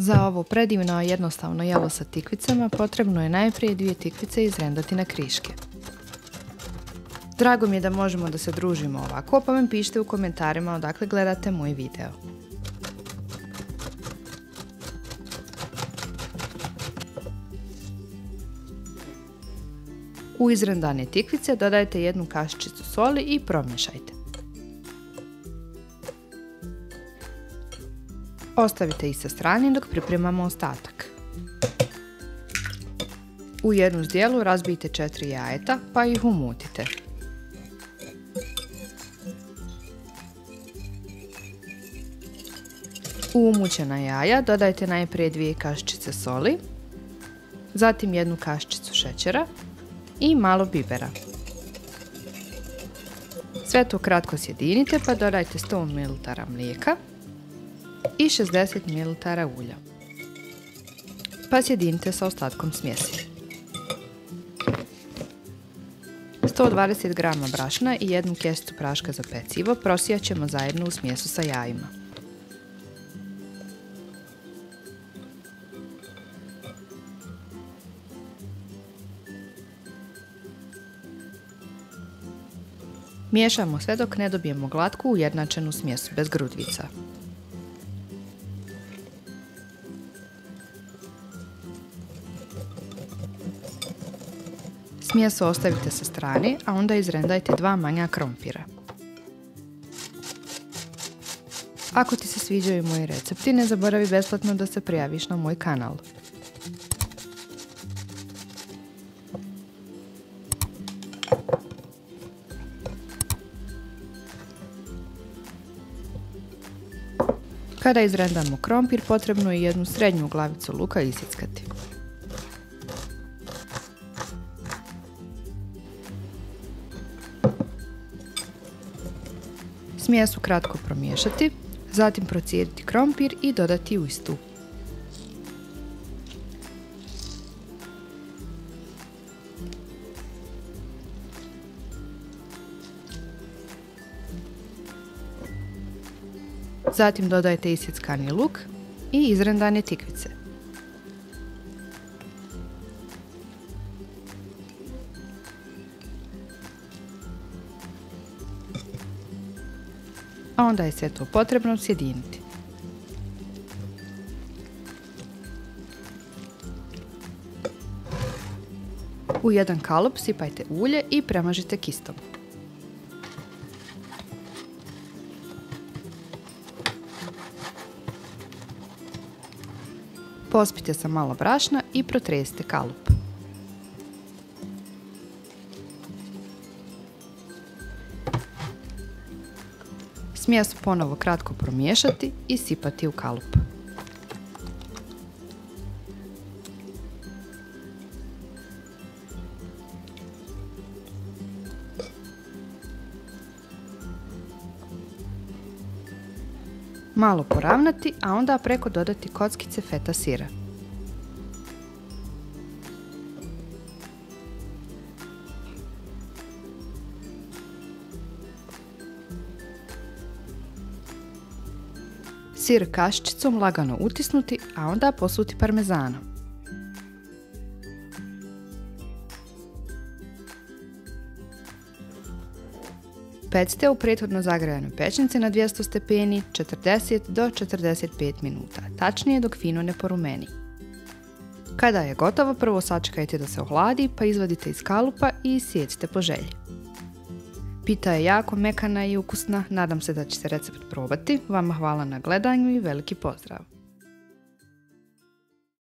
Za ovo predivno i jednostavno jelo sa tikvicama potrebno je najprije 2 tikvice izrendati na kriške. Drago mi je da možemo da se družimo ovako, pa mi pišite u komentarima odakle gledate moj video. U izrendane tikvice dodajte 1 kašičicu soli i promješajte. Ostavite ih sa strane dok pripremamo ostatak. U jednu zdjelu razbijte 4 jajeta pa ih umutite. U umućena jaja dodajte najprije 2 kašičice soli, zatim 1 kašičicu šećera i malo bibera. Sve to kratko sjedinite pa dodajte 100 ml mlijeka i 60 ml ulja. Pa sjedinite sa ostatkom smjesi. 120 g brašna i 1 kesicu praška za pecivo prosijat ćemo zajedno u smjesu sa jajima. Miješamo sve dok ne dobijemo glatku ujednačenu smjesu bez grudvica. Smjesu ostavite sa strane, a onda izrendajte 2 manja krompira. Ako ti se sviđaju moji recepti, ne zaboravi besplatno da se prijaviš na moj kanal. Kada izrendamo krompir, potrebno je 1 srednju glavicu luka isjeckati. Smjesu kratko promiješati, zatim procijediti krompir i dodati u istu. Zatim dodajte isjeckani luk i izrendane tikvice. A onda je sve to potrebno sjediniti. U jedan kalup sipajte ulje i premažite kistom. Pospite sa malo brašna i protresite kalup. Smjesu ponovo kratko promiješati i sipati u kalup. Malo poravnati, a onda preko dodati kockice feta sira. Sir kaščicom lagano utisnuti, a onda posuti parmezanom. Pecite u prethodno zagrejanoj pećnici na 200 stepeni 40 do 45 minuta, tačnije dok fino ne porumeni. Kada je gotovo, prvo sačekajte da se ohladi, pa izvadite iz kalupa i isijecite po želji. Pita je jako mekana i ukusna, nadam se da ćete recept probati. Vama hvala na gledanju i veliki pozdrav!